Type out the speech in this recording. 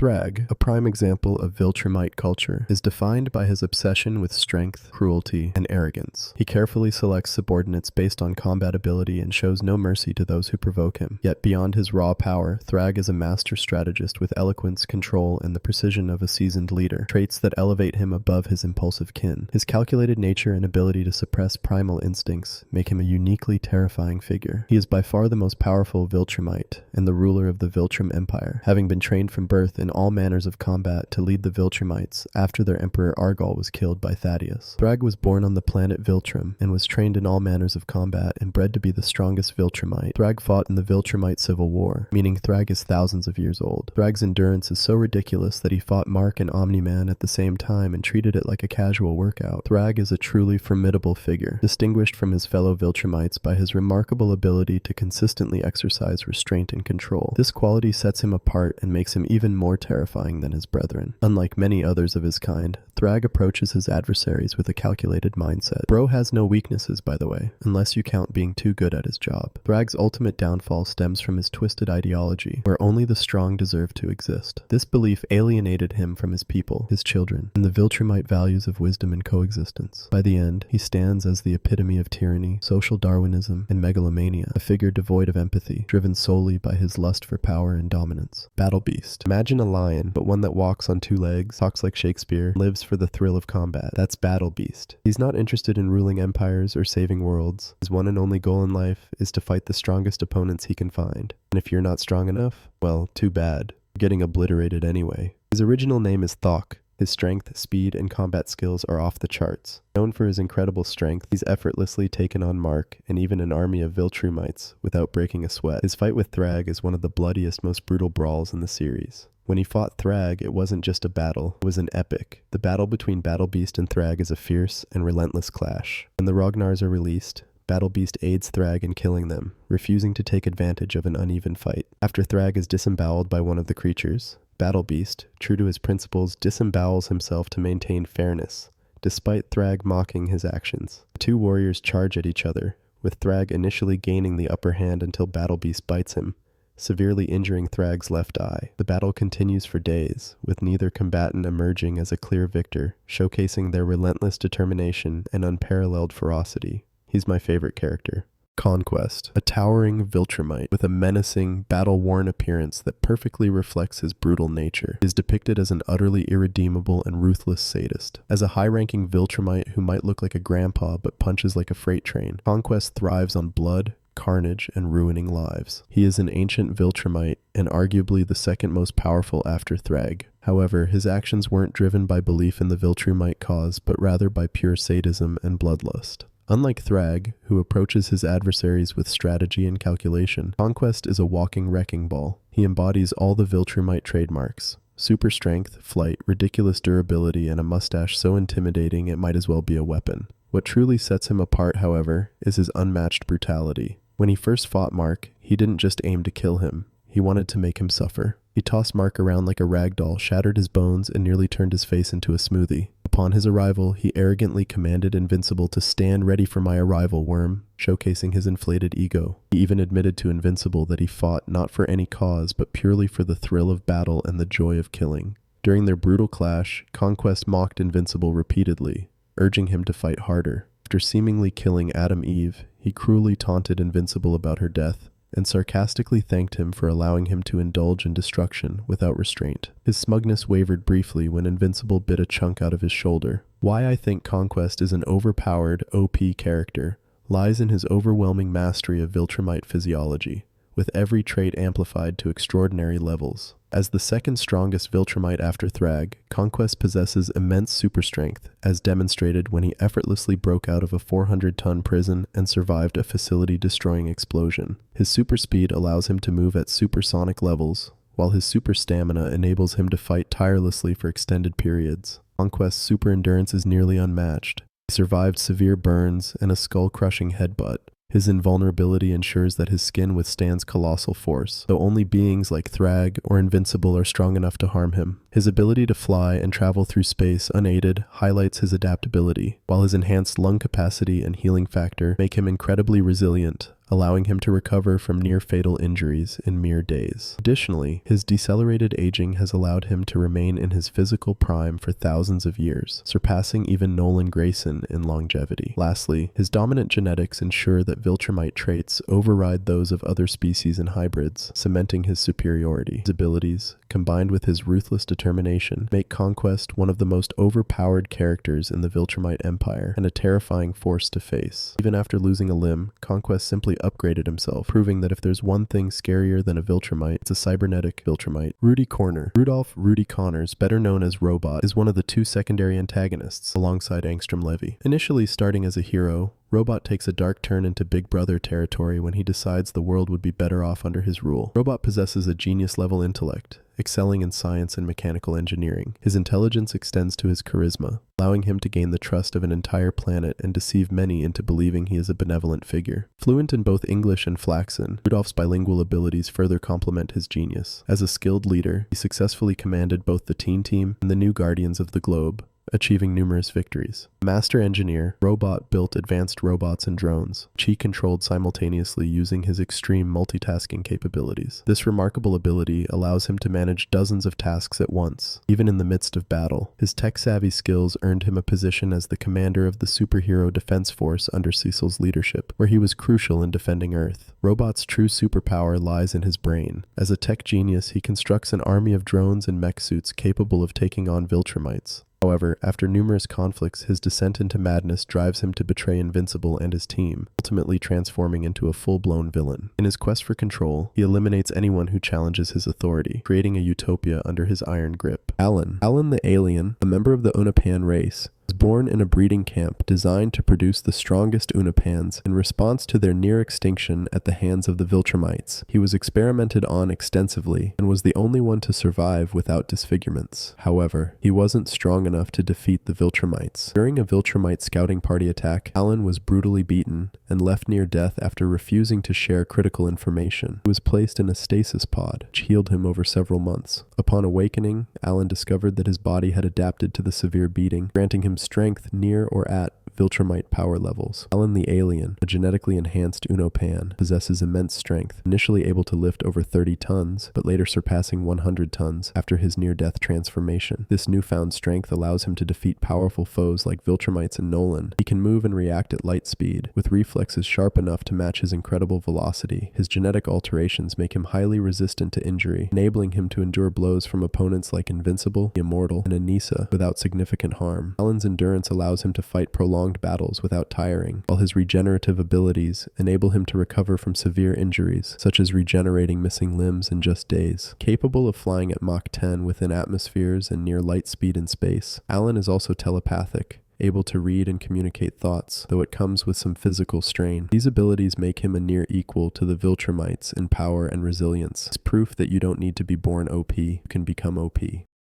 Thragg, a prime example of Viltrumite culture, is defined by his obsession with strength, cruelty, and arrogance. He carefully selects subordinates based on combat ability and shows no mercy to those who provoke him. Yet beyond his raw power, Thragg is a master strategist with eloquence, control, and the precision of a seasoned leader, traits that elevate him above his impulsive kin. His calculated nature and ability to suppress primal instincts make him a uniquely terrifying figure. He is by far the most powerful Viltrumite and the ruler of the Viltrum Empire, having been trained from birth in all manners of combat to lead the Viltrumites after their emperor Argal was killed by Thaddeus. Thragg was born on the planet Viltrum and was trained in all manners of combat and bred to be the strongest Viltrumite. Thragg fought in the Viltrumite Civil War, meaning Thragg is thousands of years old. Thragg's endurance is so ridiculous that he fought Mark and Omni-Man at the same time and treated it like a casual workout. Thragg is a truly formidable figure, distinguished from his fellow Viltrumites by his remarkable ability to consistently exercise restraint and control. This quality sets him apart and makes him even more terrifying than his brethren. Unlike many others of his kind, Thragg approaches his adversaries with a calculated mindset. Bro has no weaknesses, by the way, unless you count being too good at his job. Thragg's ultimate downfall stems from his twisted ideology, where only the strong deserve to exist. This belief alienated him from his people, his children, and the Viltrumite values of wisdom and coexistence. By the end, he stands as the epitome of tyranny, social Darwinism, and megalomania, a figure devoid of empathy, driven solely by his lust for power and dominance. Battle Beast. Imagine a lion, but one that walks on two legs, talks like Shakespeare, lives for the thrill of combat. That's Battle Beast. He's not interested in ruling empires or saving worlds. His one and only goal in life is to fight the strongest opponents he can find. And if you're not strong enough, well, too bad. You're getting obliterated anyway. His original name is Thragg. His strength, speed, and combat skills are off the charts. Known for his incredible strength, he's effortlessly taken on Mark and even an army of Viltrumites without breaking a sweat. His fight with Thragg is one of the bloodiest, most brutal brawls in the series. When he fought Thragg, it wasn't just a battle, it was an epic. The battle between Battle Beast and Thragg is a fierce and relentless clash. When the Ragnars are released, Battle Beast aids Thragg in killing them, refusing to take advantage of an uneven fight. After Thragg is disemboweled by one of the creatures, Battle Beast, true to his principles, disembowels himself to maintain fairness, despite Thragg mocking his actions. The two warriors charge at each other, with Thragg initially gaining the upper hand until Battle Beast bites him, severely injuring Thragg's left eye. The battle continues for days, with neither combatant emerging as a clear victor, showcasing their relentless determination and unparalleled ferocity. He's my favorite character. Conquest, a towering Viltrumite with a menacing, battle-worn appearance that perfectly reflects his brutal nature, is depicted as an utterly irredeemable and ruthless sadist. As a high-ranking Viltrumite who might look like a grandpa but punches like a freight train, Conquest thrives on blood, carnage, and ruining lives. He is an ancient Viltrumite and arguably the second most powerful after Thragg. However, his actions weren't driven by belief in the Viltrumite cause, but rather by pure sadism and bloodlust. Unlike Thragg, who approaches his adversaries with strategy and calculation, Conquest is a walking wrecking ball. He embodies all the Viltrumite trademarks: super strength, flight, ridiculous durability, and a mustache so intimidating it might as well be a weapon. What truly sets him apart, however, is his unmatched brutality. When he first fought Mark, he didn't just aim to kill him, he wanted to make him suffer. He tossed Mark around like a rag doll, shattered his bones, and nearly turned his face into a smoothie. Upon his arrival, he arrogantly commanded Invincible to stand ready for my arrival, worm, showcasing his inflated ego. He even admitted to Invincible that he fought not for any cause, but purely for the thrill of battle and the joy of killing. During their brutal clash, Conquest mocked Invincible repeatedly, urging him to fight harder. After seemingly killing Adam Eve, he cruelly taunted Invincible about her death, and sarcastically thanked him for allowing him to indulge in destruction without restraint. His smugness wavered briefly when Invincible bit a chunk out of his shoulder. Why I think Conquest is an overpowered, OP character lies in his overwhelming mastery of Viltrumite physiology, with every trait amplified to extraordinary levels. As the second strongest Viltrumite after Thragg, Conquest possesses immense super strength, as demonstrated when he effortlessly broke out of a 400-ton prison and survived a facility-destroying explosion. His super speed allows him to move at supersonic levels, while his super stamina enables him to fight tirelessly for extended periods. Conquest's super endurance is nearly unmatched. He survived severe burns and a skull-crushing headbutt. His invulnerability ensures that his skin withstands colossal force, though only beings like Thragg or Invincible are strong enough to harm him. His ability to fly and travel through space unaided highlights his adaptability, while his enhanced lung capacity and healing factor make him incredibly resilient, allowing him to recover from near-fatal injuries in mere days. Additionally, his decelerated aging has allowed him to remain in his physical prime for thousands of years, surpassing even Nolan Grayson in longevity. Lastly, his dominant genetics ensure that Viltrumite traits override those of other species and hybrids, cementing his superiority. His abilities, combined with his ruthless determination, make Conquest one of the most overpowered characters in the Viltrumite Empire and a terrifying force to face. Even after losing a limb, Conquest simply upgraded himself, proving that if there's one thing scarier than a Viltrumite, it's a cybernetic Viltrumite. Rudolph Rudy Connors, better known as Robot, is one of the two secondary antagonists, alongside Angstrom Levy. Initially starting as a hero, Robot takes a dark turn into Big Brother territory when he decides the world would be better off under his rule. Robot possesses a genius-level intellect, excelling in science and mechanical engineering. His intelligence extends to his charisma, allowing him to gain the trust of an entire planet and deceive many into believing he is a benevolent figure. Fluent in both English and Flaxen, Rudolph's bilingual abilities further complement his genius. As a skilled leader, he successfully commanded both the Teen Team and the New Guardians of the Globe, achieving numerous victories. Master engineer, Robot built advanced robots and drones, which he controlled simultaneously using his extreme multitasking capabilities. This remarkable ability allows him to manage dozens of tasks at once, even in the midst of battle. His tech-savvy skills earned him a position as the commander of the superhero defense force under Cecil's leadership, where he was crucial in defending Earth. Robot's true superpower lies in his brain. As a tech genius, he constructs an army of drones and mech suits capable of taking on Viltrumites. However, after numerous conflicts, his descent into madness drives him to betray Invincible and his team, ultimately transforming into a full-blown villain. In his quest for control, he eliminates anyone who challenges his authority, creating a utopia under his iron grip. Alan the alien, a member of the Unapan race, was born in a breeding camp designed to produce the strongest Unapans in response to their near extinction at the hands of the Viltrumites. He was experimented on extensively and was the only one to survive without disfigurements. However, he wasn't strong enough to defeat the Viltrumites. During a Viltrumite scouting party attack, Alan was brutally beaten and left near death after refusing to share critical information. He was placed in a stasis pod, which healed him over several months. Upon awakening, Alan discovered that his body had adapted to the severe beating, granting him strength near or at Viltrumite power levels. Alan the alien, a genetically enhanced Unopan, possesses immense strength, initially able to lift over 30 tons, but later surpassing 100 tons after his near-death transformation. This newfound strength allows him to defeat powerful foes like Viltrumites and Nolan. He can move and react at light speed, with reflexes sharp enough to match his incredible velocity. His genetic alterations make him highly resistant to injury, enabling him to endure blows from opponents like Invincible, Immortal, and Anissa without significant harm. Alan's endurance allows him to fight prolonged battles without tiring, while his regenerative abilities enable him to recover from severe injuries, such as regenerating missing limbs in just days. Capable of flying at Mach 10 within atmospheres and near light speed in space, Alan is also telepathic, able to read and communicate thoughts, though it comes with some physical strain. These abilities make him a near equal to the Viltrumites in power and resilience. It's proof that you don't need to be born OP, you can become OP.